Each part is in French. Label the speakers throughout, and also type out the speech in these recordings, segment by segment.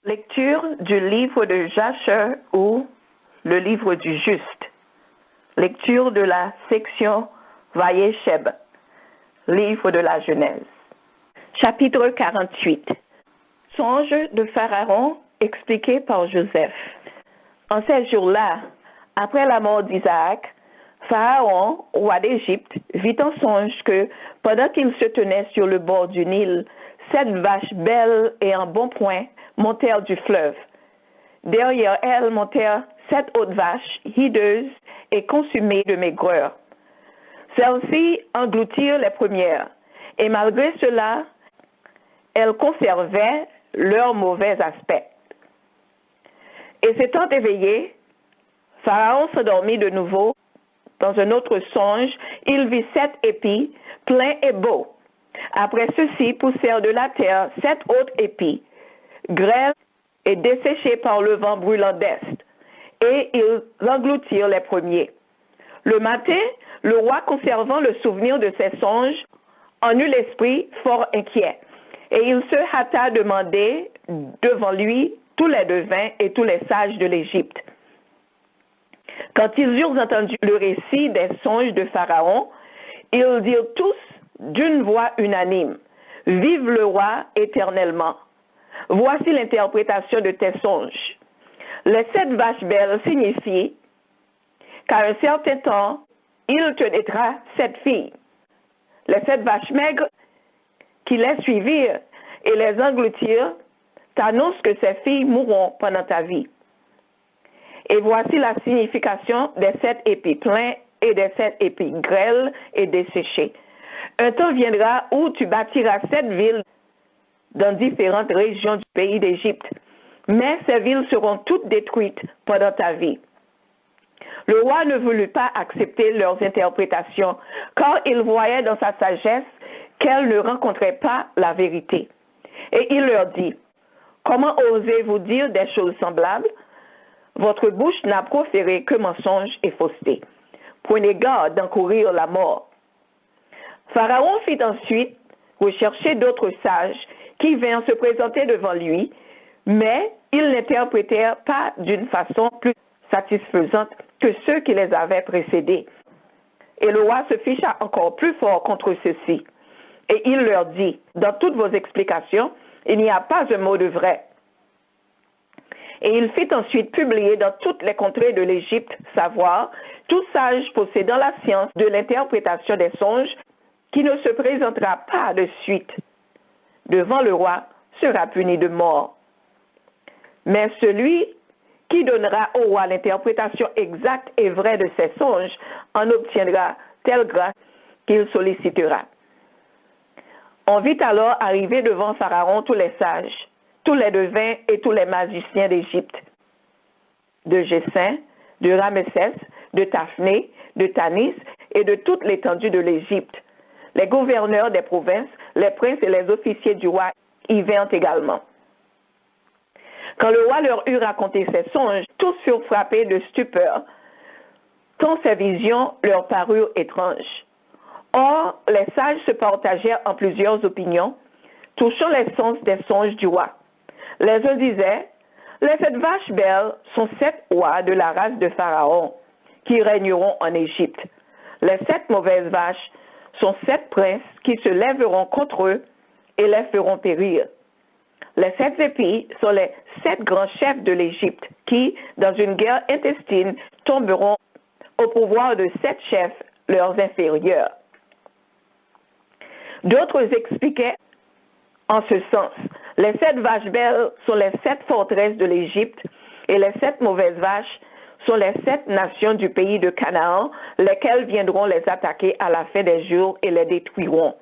Speaker 1: Lecture du livre de Jasher ou le livre du juste. Lecture de la section Vayesheb, livre de la Genèse. Chapitre 48. Songe de Pharaon expliqué par Joseph. En ces jours-là, après la mort d'Isaac, Pharaon, roi d'Égypte, vit en songe que, pendant qu'il se tenait sur le bord du Nil, 7 vaches belles et en bon point montèrent du fleuve. Derrière elles montèrent 7 autres vaches, hideuses et consumées de maigreur. Celles-ci engloutirent les premières, et malgré cela, elles conservaient leur mauvais aspect. Et s'étant éveillé, Pharaon s'endormit de nouveau. Dans un autre songe, il vit 7 épis, pleins et beaux. Après ceux-ci poussèrent de la terre 7 autres épis, grêles et desséchés par le vent brûlant d'est, et ils engloutirent les premiers. Le matin, le roi, conservant le souvenir de ses songes, en eut l'esprit fort inquiet, et il se hâta demander devant lui tous les devins et tous les sages de l'Égypte. Quand ils eurent entendu le récit des songes de Pharaon, ils dirent tous d'une voix unanime: « Vive le roi éternellement! Voici l'interprétation de tes songes. Les 7 vaches belles signifient qu'à un certain temps, il te naîtra 7 filles. Les 7 vaches maigres qui les suivirent et les engloutirent t'annoncent que ces filles mourront pendant ta vie. Et voici la signification des 7 épis pleins et des 7 épis grêles et desséchés. Un temps viendra où tu bâtiras 7 villes dans différentes régions du pays d'Égypte, mais ces villes seront toutes détruites pendant ta vie. » Le roi ne voulut pas accepter leurs interprétations, car il voyait dans sa sagesse qu'elles ne rencontraient pas la vérité. Et il leur dit: « Comment osez-vous dire des choses semblables? Votre bouche n'a proféré que mensonges et fausseté. Prenez garde d'encourir la mort. » Pharaon fit ensuite rechercher d'autres sages qui vinrent se présenter devant lui, mais ils n'interprétèrent pas d'une façon plus satisfaisante que ceux qui les avaient précédés. Et le roi se ficha encore plus fort contre ceux-ci. Et il leur dit: « Dans toutes vos explications, il n'y a pas un mot de vrai. » Et il fit ensuite publier dans toutes les contrées de l'Égypte, savoir, tout sage possédant la science de l'interprétation des songes, qui ne se présentera pas de suite devant le roi sera puni de mort. Mais celui qui donnera au roi l'interprétation exacte et vraie de ses songes en obtiendra telle grâce qu'il sollicitera. On vit alors arriver devant Pharaon tous les sages, tous les devins et tous les magiciens d'Égypte, de Gessin, de Ramessès, de Taphné, de Tanis et de toute l'étendue de l'Égypte. Les gouverneurs des provinces, les princes et les officiers du roi y vinrent également. Quand le roi leur eut raconté ses songes, tous furent frappés de stupeur, tant ces visions leur parurent étranges. Or, les sages se partagèrent en plusieurs opinions, touchant les sens des songes du roi. Les uns disaient: « Les 7 vaches belles sont 7 rois de la race de Pharaon, qui régneront en Égypte. Les 7 mauvaises vaches sont 7 princes qui se lèveront contre eux et les feront périr. Les 7 épis sont les 7 grands chefs de l'Égypte qui, dans une guerre intestine, tomberont au pouvoir de 7 chefs, leurs inférieurs. » D'autres expliquaient en ce sens: « Les 7 vaches belles sont les 7 forteresses de l'Égypte, et les 7 mauvaises vaches sont les 7 nations du pays de Canaan, lesquelles viendront les attaquer à la fin des jours et les détruiront.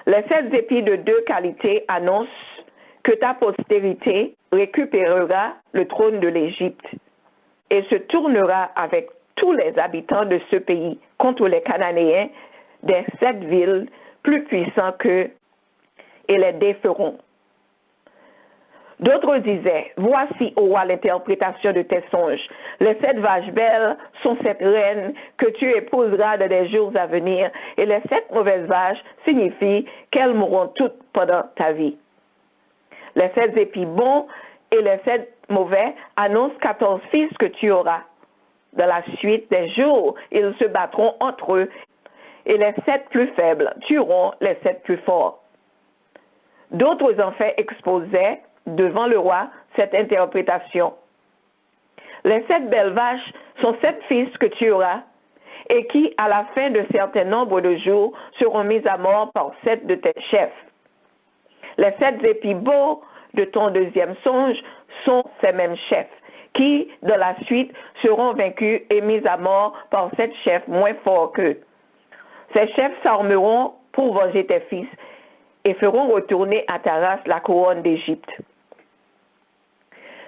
Speaker 1: Les 7 épis de 2 qualités annoncent que ta postérité récupérera le trône de l'Égypte et se tournera avec tous les habitants de ce pays contre les Cananéens des 7 villes plus puissants qu'eux et les déferont. » D'autres disaient: « Voici, ô roi, l'interprétation de tes songes. Les 7 vaches belles sont 7 reines que tu épouseras dans les jours à venir, et les 7 mauvaises vaches signifient qu'elles mourront toutes pendant ta vie. Les 7 épis bons et les 7 mauvais annoncent 14 fils que tu auras. Dans la suite des jours, ils se battront entre eux, et les 7 plus faibles tueront les 7 plus forts. D'autres en fait exposaient devant le roi cette interprétation. Les 7 belles vaches sont 7 fils que tu auras, et qui, à la fin de certain nombre de jours, seront mis à mort par 7 de tes chefs. Les 7 épis beaux de ton deuxième songe sont ces mêmes chefs, qui, dans la suite, seront vaincus et mis à mort par 7 chefs moins forts qu'eux. Ces chefs s'armeront pour venger tes fils et feront retourner à ta race la couronne d'Égypte.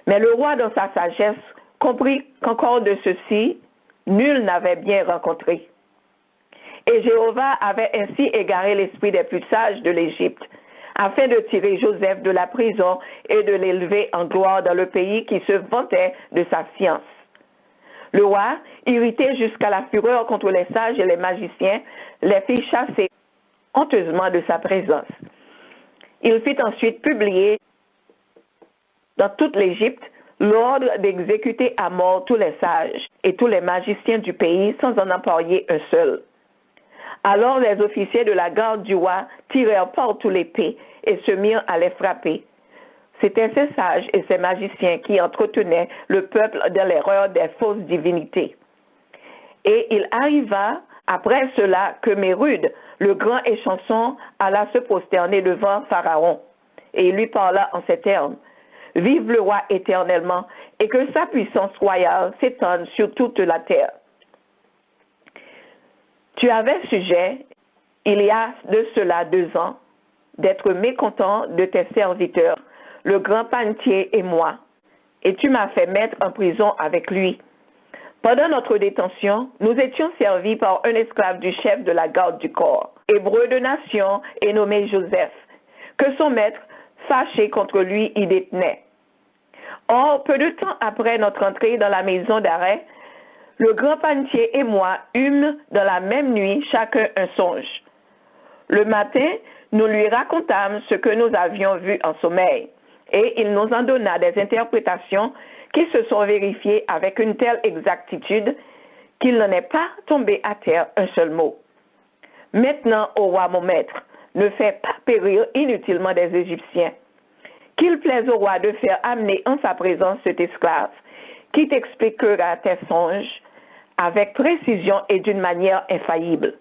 Speaker 1: Mais le roi, dans sa sagesse, comprit qu'encore de ceci, nul n'avait bien rencontré. Et Jéhovah avait ainsi égaré l'esprit des plus sages de l'Égypte, afin de tirer Joseph de la prison et de l'élever en gloire dans le pays qui se vantait de sa science. Le roi, irrité jusqu'à la fureur contre les sages et les magiciens, les fit chasser honteusement de sa présence. Il fit ensuite publier dans toute l'Égypte l'ordre d'exécuter à mort tous les sages et tous les magiciens du pays sans en employer un seul. Alors les officiers de la garde du roi tirèrent partout l'épée et se mirent à les frapper. C'étaient ces sages et ces magiciens qui entretenaient le peuple dans l'erreur des fausses divinités. Et il arriva après cela que Mérude, le grand échanson, alla se prosterner devant Pharaon. Et il lui parla en ces termes: Vive le roi éternellement, et que sa puissance royale s'étende sur toute la terre. Tu avais sujet, il y a de cela 2 ans, d'être mécontent de tes serviteurs, le grand panetier et moi, et tu m'as fait mettre en prison avec lui. Pendant notre détention, nous étions servis par un esclave du chef de la garde du corps, hébreu de nation et nommé Joseph, que son maître, fâché contre lui, y détenait. Or, peu de temps après notre entrée dans la maison d'arrêt, le grand panetier et moi eûmes dans la même nuit chacun un songe. Le matin, nous lui racontâmes ce que nous avions vu en sommeil, et il nous en donna des interprétations qui se sont vérifiées avec une telle exactitude qu'il n'en est pas tombé à terre un seul mot. Maintenant, ô roi mon maître, ne fais pas périr inutilement des Égyptiens. Qu'il plaise au roi de faire amener en sa présence cet esclave, qui t'expliquera tes songes avec précision et d'une manière infaillible.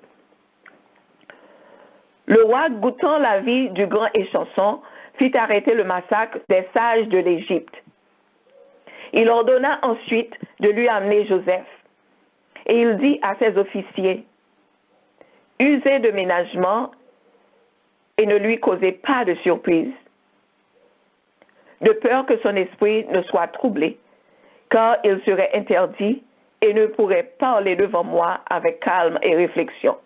Speaker 1: Le roi, goûtant la vie du grand échanson, fit arrêter le massacre des sages de l'Égypte. Il ordonna ensuite de lui amener Joseph. Et il dit à ses officiers: Usez de ménagement et ne lui causez pas de surprise, de peur que son esprit ne soit troublé, car il serait interdit et ne pourrait parler devant moi avec calme et réflexion.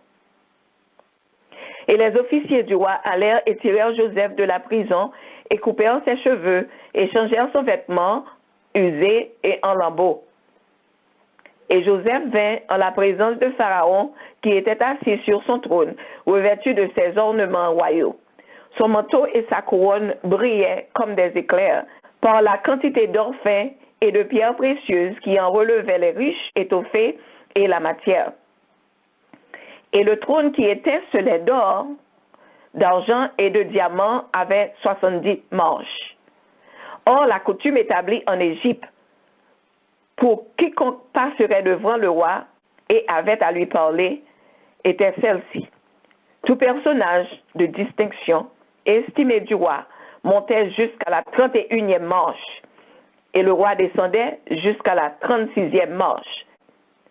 Speaker 1: Et les officiers du roi allèrent et tirèrent Joseph de la prison et coupèrent ses cheveux et changèrent son vêtement usé et en lambeaux. Et Joseph vint en la présence de Pharaon, qui était assis sur son trône, revêtu de ses ornements royaux. Son manteau et sa couronne brillaient comme des éclairs par la quantité d'or fin et de pierres précieuses qui en relevaient les riches étoffés et la matière. Et le trône qui étincelait d'or, d'argent et de diamants avait 70 manches. Or, la coutume établie en Égypte pour quiconque passerait devant le roi et avait à lui parler était celle-ci. Tout personnage de distinction estimé du roi montait jusqu'à la 31e manche, et le roi descendait jusqu'à la 36e manche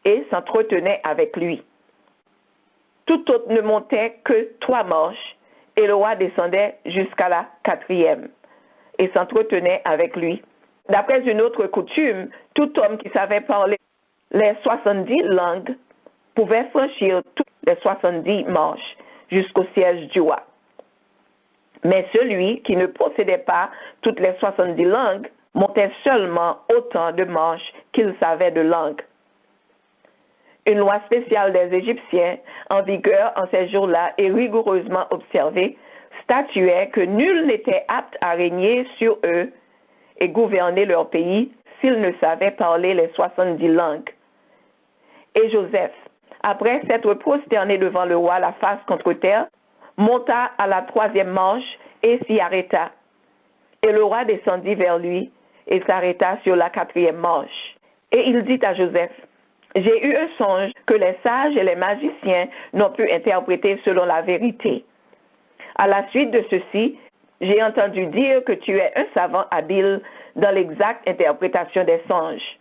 Speaker 1: et s'entretenait avec lui. Tout autre ne montait que 3 manches, et le roi descendait jusqu'à la 4e et s'entretenait avec lui. D'après une autre coutume, tout homme qui savait parler les 70 langues pouvait franchir toutes les 70 manches jusqu'au siège du roi. Mais celui qui ne possédait pas toutes les 70 langues montait seulement autant de manches qu'il savait de langues. Une loi spéciale des Égyptiens, en vigueur en ces jours-là et rigoureusement observée, statuait que nul n'était apte à régner sur eux et gouverner leur pays s'ils ne savaient parler les 70 langues. Et Joseph, après s'être prosterné devant le roi la face contre terre, monta à la 3e marche et s'y arrêta. Et le roi descendit vers lui et s'arrêta sur la 4e marche. Et il dit à Joseph, « J'ai eu un songe que les sages et les magiciens n'ont pu interpréter selon la vérité. À la suite de ceci, j'ai entendu dire que tu es un savant habile dans l'exacte interprétation des songes. »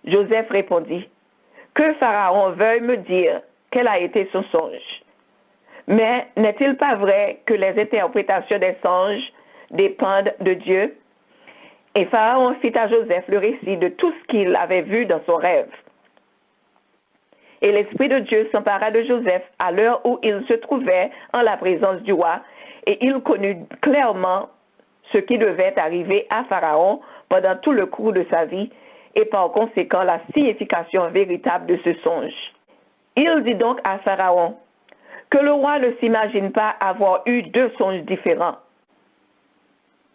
Speaker 1: Joseph répondit, « Que Pharaon veuille me dire quel a été son songe. Mais n'est-il pas vrai que les interprétations des songes dépendent de Dieu? » Et Pharaon fit à Joseph le récit de tout ce qu'il avait vu dans son rêve. Et l'Esprit de Dieu s'empara de Joseph à l'heure où il se trouvait en la présence du roi, et il connut clairement ce qui devait arriver à Pharaon pendant tout le cours de sa vie, et par conséquent la signification véritable de ce songe. Il dit donc à Pharaon que le roi ne s'imagine pas avoir eu 2 songes différents.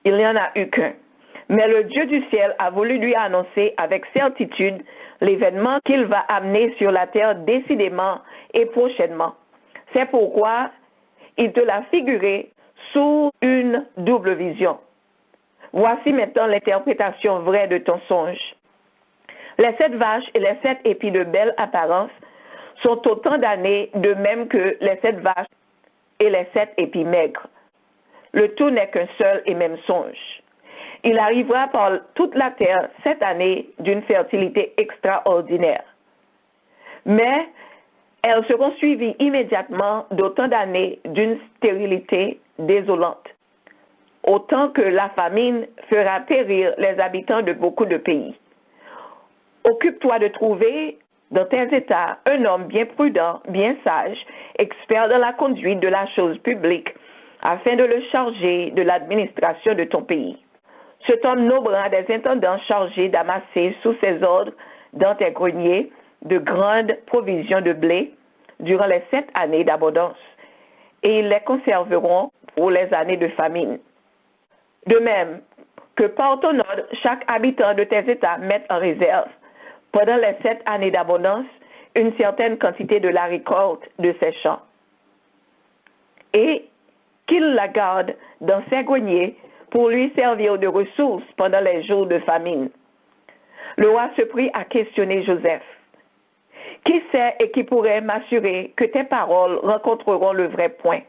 Speaker 1: Il n'y en a eu qu'un. Mais le Dieu du ciel a voulu lui annoncer avec certitude l'événement qu'il va amener sur la terre décidément et prochainement. C'est pourquoi il te l'a figuré sous une double vision. Voici maintenant l'interprétation vraie de ton songe. Les 7 vaches et les 7 épis de belle apparence sont autant d'années, de même que les 7 vaches et les 7 épis maigres. Le tout n'est qu'un seul et même songe. Il arrivera par toute la terre 7 années d'une fertilité extraordinaire. Mais elles seront suivies immédiatement d'autant d'années d'une stérilité désolante, autant que la famine fera périr les habitants de beaucoup de pays. Occupe-toi de trouver dans tes états un homme bien prudent, bien sage, expert dans la conduite de la chose publique, afin de le charger de l'administration de ton pays. Cet homme nommera des intendants chargés d'amasser sous ses ordres dans tes greniers de grandes provisions de blé durant les 7 années d'abondance, et ils les conserveront pour les années de famine. De même que par ton ordre, chaque habitant de tes États mette en réserve, pendant les 7 années d'abondance, une certaine quantité de la récolte de ses champs, et qu'il la garde dans ses greniers pour lui servir de ressources pendant les jours de famine. Le roi se prit à questionner Joseph. « Qui sait et qui pourrait m'assurer que tes paroles rencontreront le vrai point? »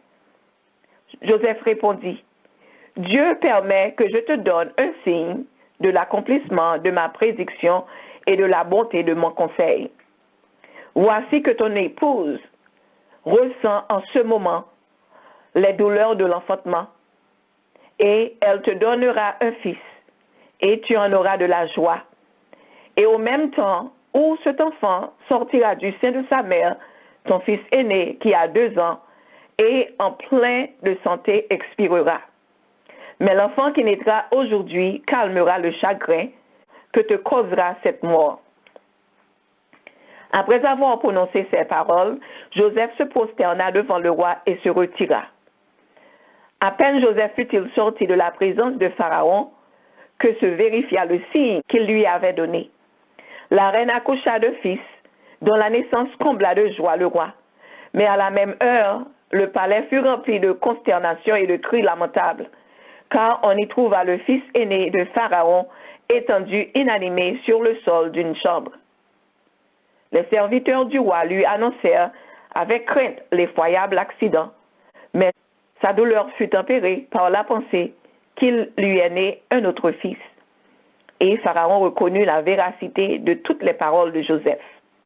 Speaker 1: Joseph répondit, « Dieu permet que je te donne un signe de l'accomplissement de ma prédiction et de la bonté de mon conseil. Voici que ton épouse ressent en ce moment les douleurs de l'enfantement, et elle te donnera un fils, et tu en auras de la joie. Et au même temps où cet enfant sortira du sein de sa mère, ton fils aîné qui a 2 ans, et en plein de santé expirera. Mais l'enfant qui naîtra aujourd'hui calmera le chagrin que te causera cette mort. » Après avoir prononcé ces paroles, Joseph se prosterna devant le roi et se retira. À peine Joseph fut-il sorti de la présence de Pharaon que se vérifia le signe qu'il lui avait donné. La reine accoucha de fils, dont la naissance combla de joie le roi. Mais à la même heure, le palais fut rempli de consternation et de cris lamentables, car on y trouva le fils aîné de Pharaon étendu inanimé sur le sol d'une chambre. Les serviteurs du roi lui annoncèrent avec crainte l'effroyable accident, mais sa douleur fut tempérée par la pensée qu'il lui est né un autre fils. Et Pharaon reconnut la véracité de toutes les paroles de Joseph.